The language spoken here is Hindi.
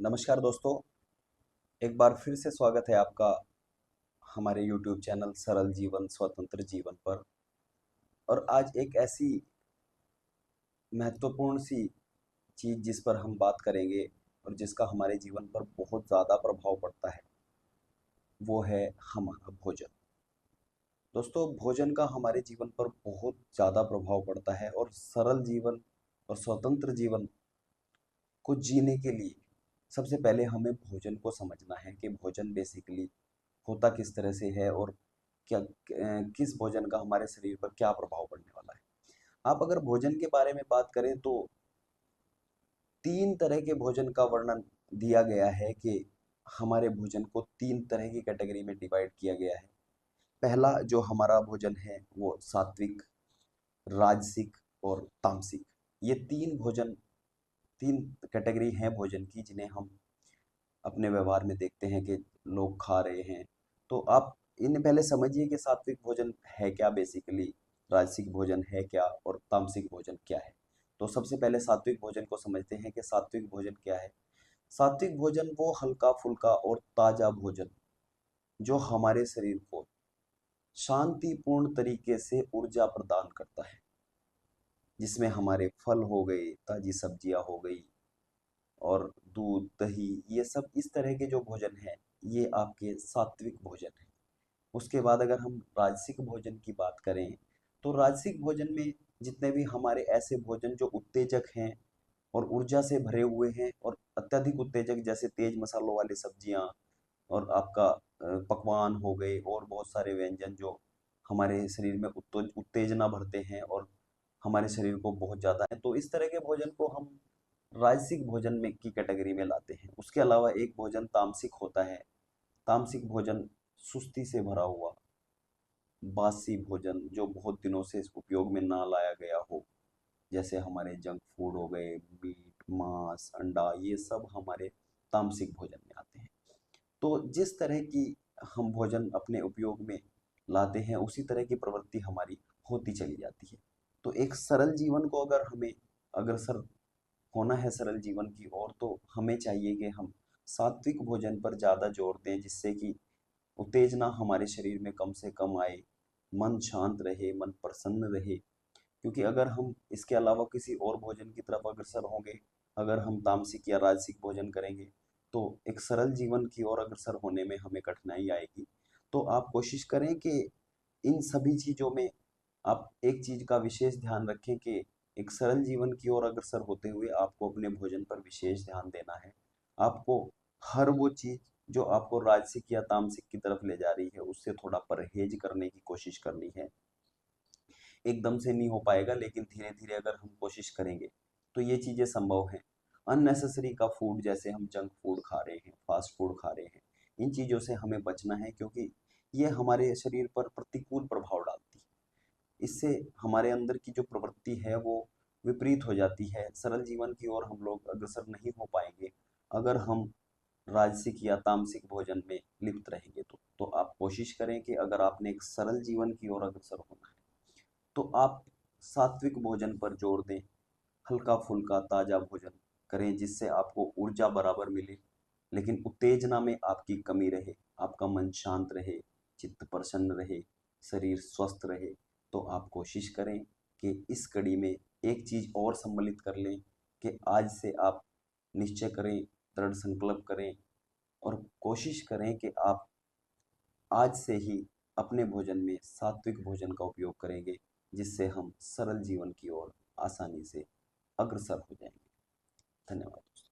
नमस्कार दोस्तों, एक बार फिर से स्वागत है आपका हमारे YouTube चैनल सरल जीवन स्वतंत्र जीवन पर। और आज एक ऐसी महत्वपूर्ण सी चीज़ जिस पर हम बात करेंगे और जिसका हमारे जीवन पर बहुत ज़्यादा प्रभाव पड़ता है, वो है हमारा भोजन। दोस्तों, भोजन का हमारे जीवन पर बहुत ज़्यादा प्रभाव पड़ता है और सरल जीवन और स्वतंत्र जीवन को जीने के लिए सबसे पहले हमें भोजन को समझना है कि भोजन बेसिकली होता किस तरह से है और क्या किस भोजन का हमारे शरीर पर क्या प्रभाव पड़ने वाला है। आप अगर भोजन के बारे में बात करें तो 3 तरह के भोजन का वर्णन दिया गया है कि हमारे भोजन को 3 तरह की कैटेगरी में डिवाइड किया गया है। पहला जो हमारा भोजन है वो सात्विक, राजसिक और तामसिक। ये 3 कैटेगरी हैं भोजन की जिन्हें हम अपने व्यवहार में देखते हैं कि लोग खा रहे हैं। तो आप इन्हें पहले समझिए कि सात्विक भोजन है क्या बेसिकली, राजसिक भोजन है क्या और तामसिक भोजन क्या है। तो सबसे पहले सात्विक भोजन को समझते हैं कि सात्विक भोजन क्या है। सात्विक भोजन वो हल्का फुल्का और ताजा भोजन जो हमारे शरीर को शांतिपूर्ण तरीके से ऊर्जा प्रदान करता है, जिसमें हमारे फल हो गए, ताजी सब्जियां हो गई और दूध, दही, ये सब इस तरह के जो भोजन है ये आपके सात्विक भोजन है। उसके बाद अगर हम राजसिक भोजन की बात करें तो राजसिक भोजन में जितने भी हमारे ऐसे भोजन जो उत्तेजक हैं और ऊर्जा से भरे हुए हैं और अत्यधिक उत्तेजक जैसे तेज मसालों वाली सब्जियां और आपका पकवान हो गए और बहुत सारे व्यंजन जो हमारे शरीर में उत्तेजना भरते हैं और हमारे शरीर को बहुत ज़्यादा है, तो इस तरह के भोजन को हम राजसिक भोजन में की कैटेगरी में लाते हैं। उसके अलावा एक भोजन तामसिक होता है। तामसिक भोजन सुस्ती से भरा हुआ बासी भोजन जो बहुत दिनों से इस उपयोग में ना लाया गया हो, जैसे हमारे जंक फूड हो गए, मीट, मांस, अंडा, ये सब हमारे तामसिक भोजन में आते हैं। तो जिस तरह की हम भोजन अपने उपयोग में लाते हैं उसी तरह की प्रवृत्ति हमारी होती चली जाती है। तो एक सरल जीवन को अगर हमें अग्रसर होना है सरल जीवन की ओर, तो हमें चाहिए कि हम सात्विक भोजन पर ज़्यादा जोर दें, जिससे कि उत्तेजना हमारे शरीर में कम से कम आए, मन शांत रहे, मन प्रसन्न रहे। क्योंकि अगर हम इसके अलावा किसी और भोजन की तरफ अग्रसर होंगे, अगर हम तामसिक या राजसिक भोजन करेंगे, तो एक सरल जीवन की ओर अग्रसर होने में हमें कठिनाई आएगी। तो आप कोशिश करें कि इन सभी चीज़ों में आप एक चीज़ का विशेष ध्यान रखें कि एक सरल जीवन की ओर अग्रसर होते हुए आपको अपने भोजन पर विशेष ध्यान देना है। आपको हर वो चीज़ जो आपको राजसिक या तामसिक की तरफ ले जा रही है उससे थोड़ा परहेज करने की कोशिश करनी है। एकदम से नहीं हो पाएगा, लेकिन धीरे धीरे अगर हम कोशिश करेंगे तो ये चीज़ें संभव हैं। अननेसेसरी का फूड, जैसे हम जंक फूड खा रहे हैं, फास्ट फूड खा रहे हैं, इन चीज़ों से हमें बचना है, क्योंकि ये हमारे शरीर पर प्रतिकूल प्रभाव डालती है। इससे हमारे अंदर की जो प्रवृत्ति है वो विपरीत हो जाती है। सरल जीवन की ओर हम लोग अग्रसर नहीं हो पाएंगे अगर हम राजसिक या तामसिक भोजन में लिप्त रहेंगे। तो आप कोशिश करें कि अगर आपने एक सरल जीवन की ओर अग्रसर होना है तो आप सात्विक भोजन पर जोर दें, हल्का फुल्का ताजा भोजन करें जिससे आपको ऊर्जा बराबर मिले, लेकिन उत्तेजना में आपकी कमी रहे, आपका मन शांत रहे, चित्त प्रसन्न रहे, शरीर स्वस्थ रहे। तो आप कोशिश करें कि इस कड़ी में एक चीज़ और सम्मिलित कर लें कि आज से आप निश्चय करें, दृढ़ संकल्प करें और कोशिश करें कि आप आज से ही अपने भोजन में सात्विक भोजन का उपयोग करेंगे, जिससे हम सरल जीवन की ओर आसानी से अग्रसर हो जाएंगे। धन्यवाद दोस्तों।